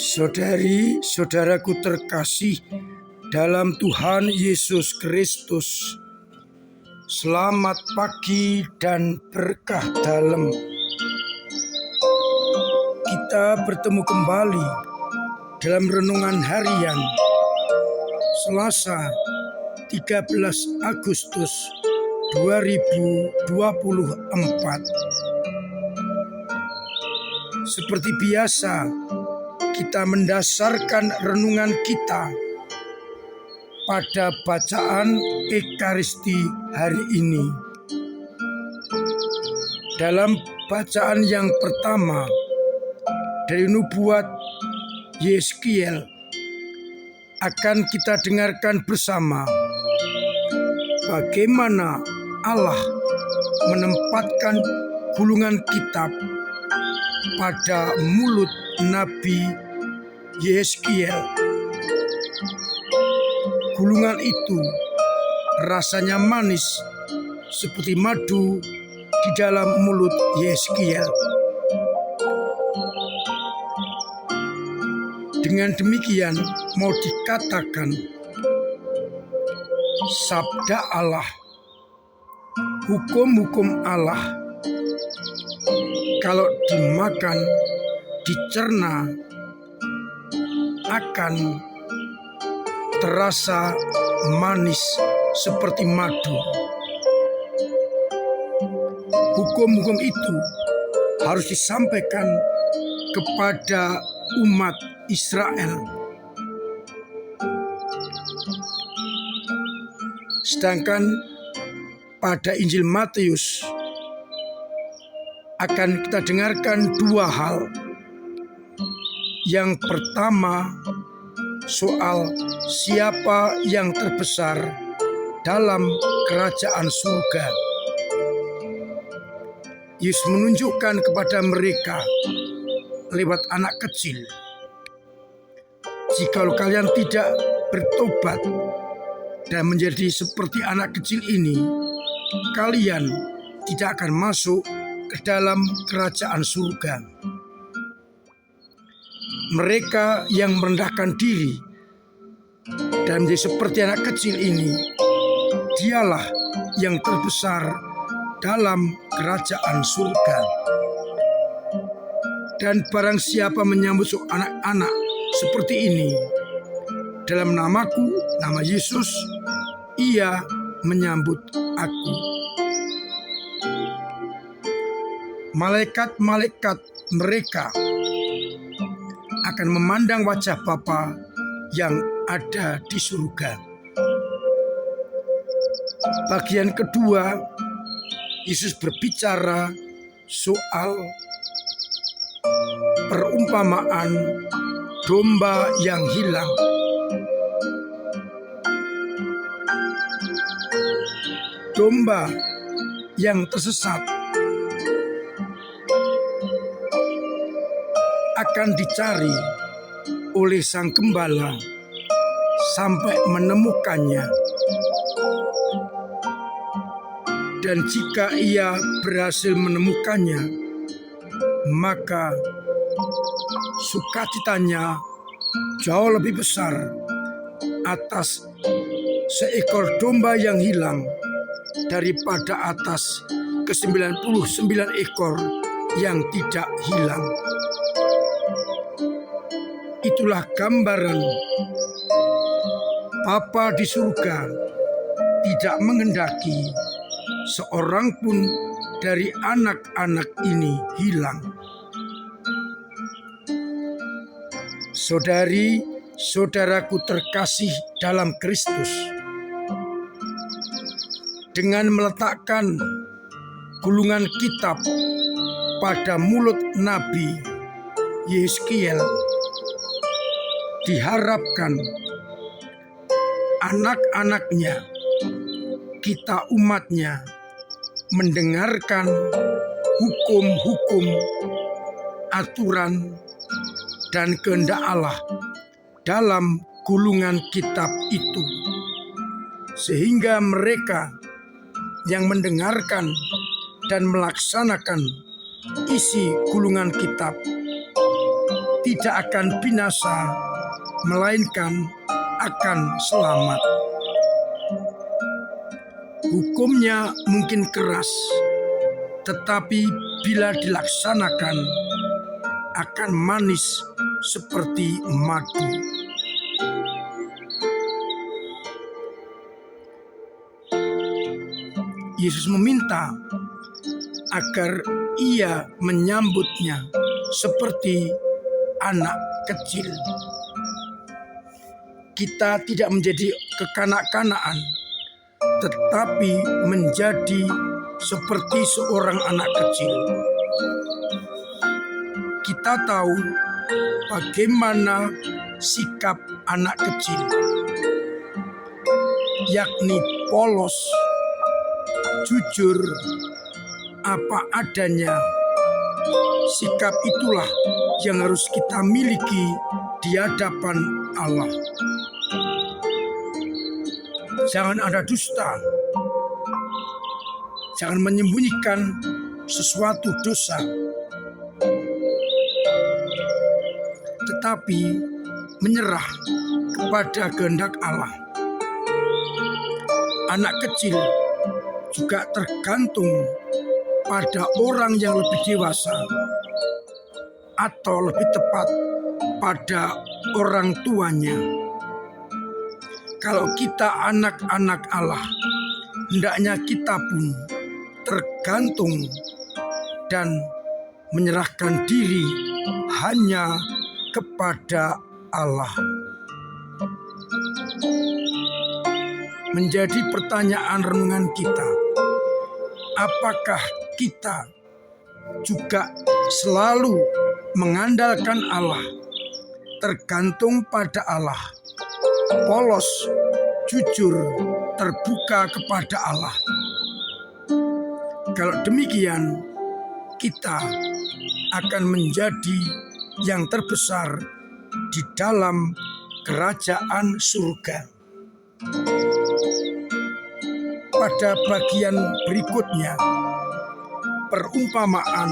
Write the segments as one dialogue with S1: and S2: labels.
S1: Saudari-saudaraku terkasih dalam Tuhan Yesus Kristus, selamat pagi dan berkah dalam. Kita bertemu kembali dalam renungan harian Selasa 13 Agustus 2024. Seperti biasa, kita mendasarkan renungan kita pada bacaan Ekaristi hari ini. Dalam bacaan yang pertama dari nubuat Yeskiel akan kita dengarkan bersama bagaimana Allah menempatkan gulungan kitab pada mulut Nabi Yeskiel. Gulungan itu rasanya manis seperti madu di dalam mulut Yeskiel. Dengan demikian mau dikatakan sabda Allah, hukum-hukum Allah, kalau dimakan, dicerna, akan terasa manis seperti madu. Hukum-hukum itu harus disampaikan kepada umat Israel. Sedangkan pada Injil Matius akan kita dengarkan dua hal. Yang pertama, soal siapa yang terbesar dalam kerajaan surga. Yesus menunjukkan kepada mereka lewat anak kecil, jikalau kalian tidak bertobat dan menjadi seperti anak kecil ini, kalian tidak akan masuk ke dalam kerajaan surga. Mereka yang merendahkan diri dan menjadi seperti anak kecil ini, dialah yang terbesar dalam kerajaan surga. Dan barang siapa menyambut anak-anak seperti ini dalam namaku, nama Yesus, ia menyambut aku. Malaikat-malaikat mereka akan memandang wajah Bapa yang ada di surga. Bagian kedua, Yesus berbicara soal perumpamaan domba yang hilang. Domba yang tersesat akan dicari oleh sang gembala sampai menemukannya. Dan jika ia berhasil menemukannya, maka sukacitanya jauh lebih besar atas seekor domba yang hilang daripada atas ke-99 ekor yang tidak hilang. Itulah gambaran Bapa di surga tidak menghendaki seorang pun dari anak-anak ini hilang. Saudari-saudaraku terkasih dalam Kristus, dengan meletakkan gulungan kitab pada mulut Nabi Yeskiel, diharapkan anak-anaknya, kita umatnya, mendengarkan hukum-hukum, aturan, dan kehendak Allah dalam gulungan kitab itu, sehingga mereka yang mendengarkan dan melaksanakan isi gulungan kitab tidak akan binasa, melainkan akan selamat. Hukumnya mungkin keras, tetapi bila dilaksanakan akan manis seperti madu. Yesus meminta agar ia menyambutnya seperti anak kecil. Kita tidak menjadi kekanak-kanakan, tetapi menjadi seperti seorang anak kecil. Kita tahu bagaimana sikap anak kecil, yakni polos, jujur, apa adanya. Sikap itulah yang harus kita miliki di hadapan Allah. Jangan ada dusta, jangan menyembunyikan sesuatu dosa, tetapi menyerah kepada kehendak Allah. Anak kecil juga tergantung pada orang yang lebih dewasa, atau lebih tepat pada orang tuanya. Kalau kita anak-anak Allah, hendaknya kita pun tergantung dan menyerahkan diri hanya kepada Allah. Menjadi pertanyaan renungan kita, apakah kita juga selalu mengandalkan Allah, tergantung pada Allah, polos, jujur, terbuka kepada Allah? Kalau demikian, kita akan menjadi yang terbesar di dalam kerajaan surga. Pada bagian berikutnya, perumpamaan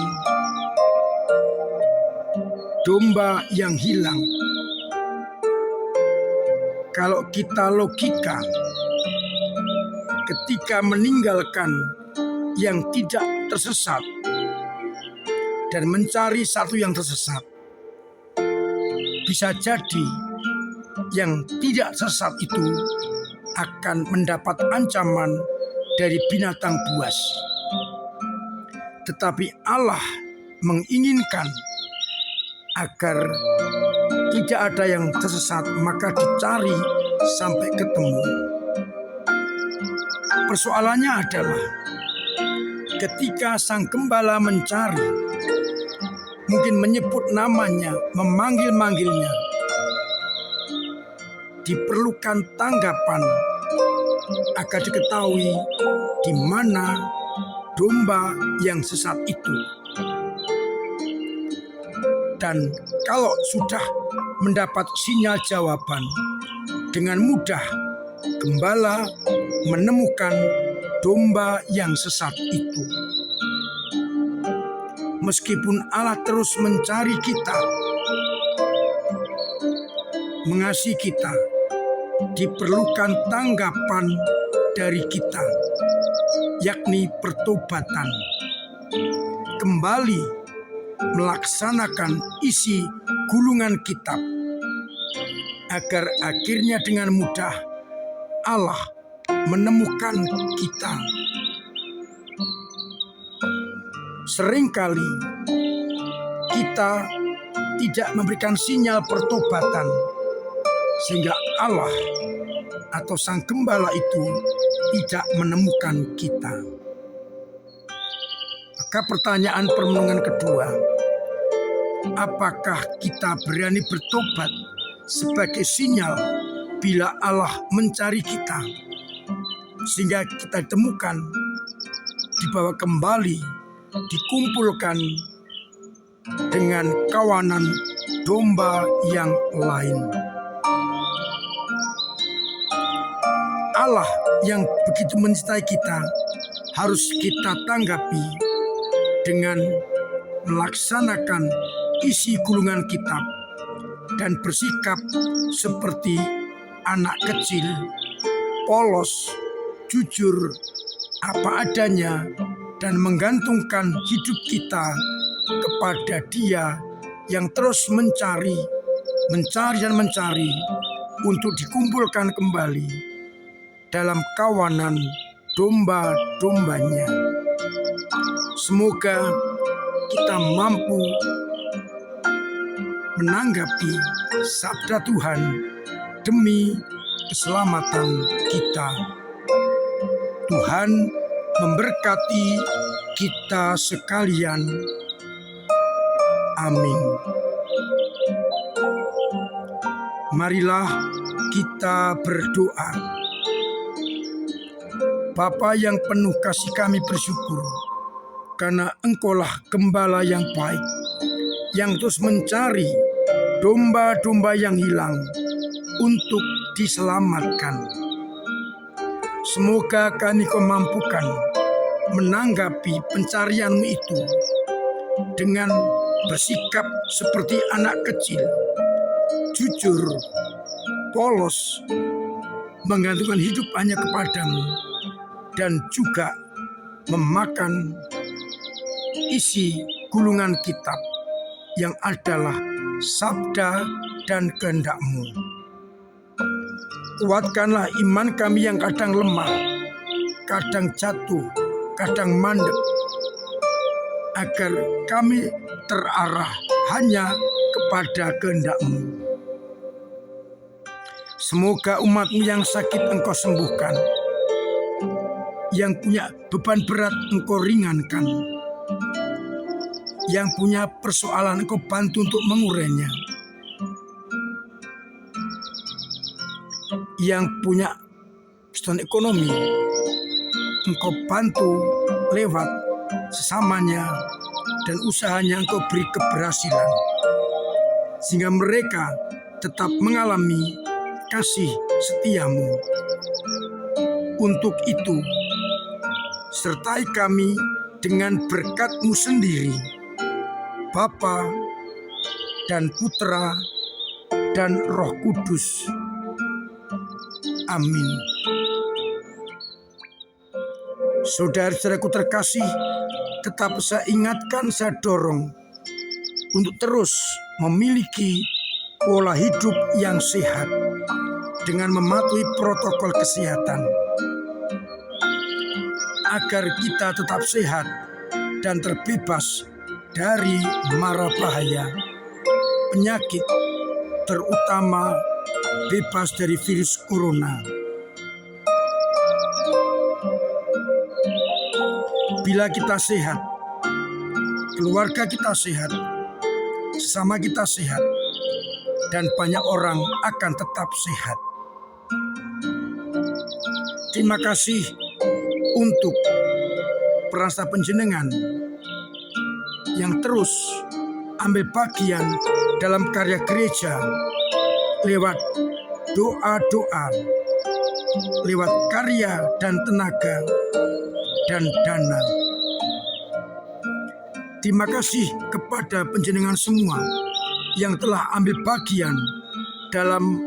S1: domba yang hilang. Kalau kita logika, ketika meninggalkan yang tidak tersesat dan mencari satu yang tersesat, bisa jadi yang tidak sesat itu akan mendapat ancaman dari binatang buas. Tetapi Allah menginginkan agar tidak ada yang tersesat, maka dicari sampai ketemu. Persoalannya adalah ketika sang gembala mencari, mungkin menyebut namanya, memanggil-manggilnya, diperlukan tanggapan agar diketahui di mana domba yang sesat itu. Dan kalau sudah mendapat sinyal jawaban, dengan mudah gembala menemukan domba yang sesat itu. Meskipun Allah terus mencari kita, mengasihi kita, diperlukan tanggapan dari kita, yakni pertobatan, kembali melaksanakan isi gulungan kitab, agar akhirnya dengan mudah Allah menemukan kita. Seringkali kita tidak memberikan sinyal pertobatan, sehingga Allah atau sang gembala itu tidak menemukan kita. Maka pertanyaan permenungan kedua, apakah kita berani bertobat sebagai sinyal bila Allah mencari kita, sehingga kita ditemukan, dibawa kembali, dikumpulkan dengan kawanan domba yang lain. Allah yang begitu mencintai kita harus kita tanggapi dengan melaksanakan isi gulungan kitab, dan bersikap seperti anak kecil, polos, jujur, apa adanya, dan menggantungkan hidup kita kepada Dia yang terus mencari dan mencari untuk dikumpulkan kembali dalam kawanan domba-dombanya. Semoga kita mampu menanggapi sabda Tuhan demi keselamatan kita. Tuhan memberkati kita sekalian. Amin. Marilah kita berdoa. Bapa yang penuh kasih, kami bersyukur karena Engkaulah Gembala yang baik, yang terus mencari domba-domba yang hilang untuk diselamatkan. Semoga kami Kau mampukan menanggapi pencarian-Mu itu dengan bersikap seperti anak kecil, jujur, polos, menggantungkan hidup hanya kepadamu, dan juga memakan isi gulungan kitab yang adalah sabda dan kehendak-Mu. Kuatkanlah iman kami yang kadang lemah, kadang jatuh, kadang mandek, agar kami terarah hanya kepada kehendak-Mu. Semoga umat-Mu yang sakit Engkau sembuhkan, yang punya beban berat Engkau ringankan, yang punya persoalan Engkau bantu untuk mengurainya, yang punya kesulitan ekonomi Engkau bantu lewat sesamanya, dan usahanya Engkau beri keberhasilan, sehingga mereka tetap mengalami kasih setia-Mu. Untuk itu, sertai kami dengan berkat-Mu sendiri, Bapa dan Putra dan Roh Kudus. Amin. Saudara-saudaraku terkasih, tetap saya ingatkan, saya dorong untuk terus memiliki pola hidup yang sehat dengan mematuhi protokol kesehatan, agar kita tetap sehat dan terbebas dari mara bahaya penyakit, terutama bebas dari virus corona. Bila kita sehat, keluarga kita sehat, sesama kita sehat, dan banyak orang akan tetap sehat. Terima kasih untuk peran serta panjenengan yang terus ambil bagian dalam karya gereja lewat doa-doa, lewat karya dan tenaga dan dana. Terima kasih kepada panjenengan semua yang telah ambil bagian dalam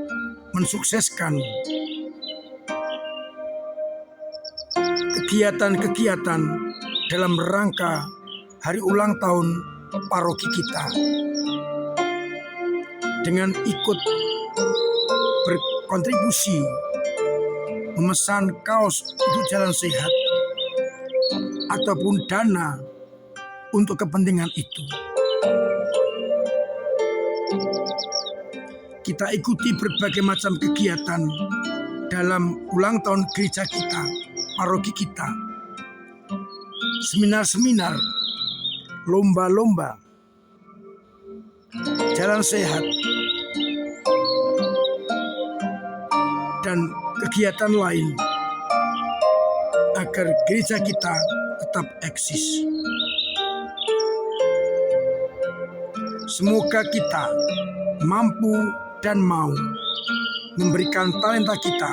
S1: mensukseskan kegiatan-kegiatan dalam rangka hari ulang tahun paroki kita, dengan ikut berkontribusi memesan kaos untuk jalan sehat ataupun dana untuk kepentingan itu. Kita ikuti berbagai macam kegiatan dalam ulang tahun gereja kita, paroki kita, seminar-seminar, lomba-lomba, jalan sehat, dan kegiatan lain agar gereja kita tetap eksis. Semoga kita mampu dan mau memberikan talenta kita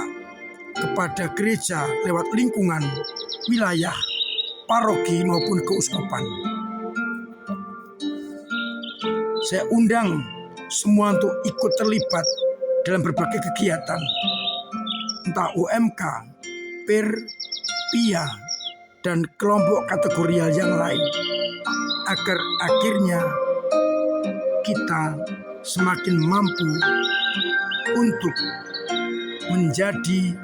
S1: kepada gereja lewat lingkungan, wilayah, paroki maupun keuskupan. Saya undang semua untuk ikut terlibat dalam berbagai kegiatan, entah UMK, PIR, PIA, dan kelompok kategorial yang lain, agar akhirnya kita semakin mampu untuk menjadi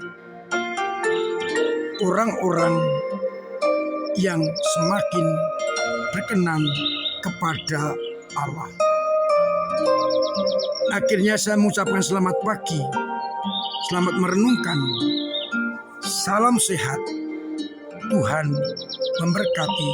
S1: orang-orang yang semakin berkenan kepada Allah. Akhirnya saya mengucapkan selamat pagi, selamat merenungkan, salam sehat, Tuhan memberkati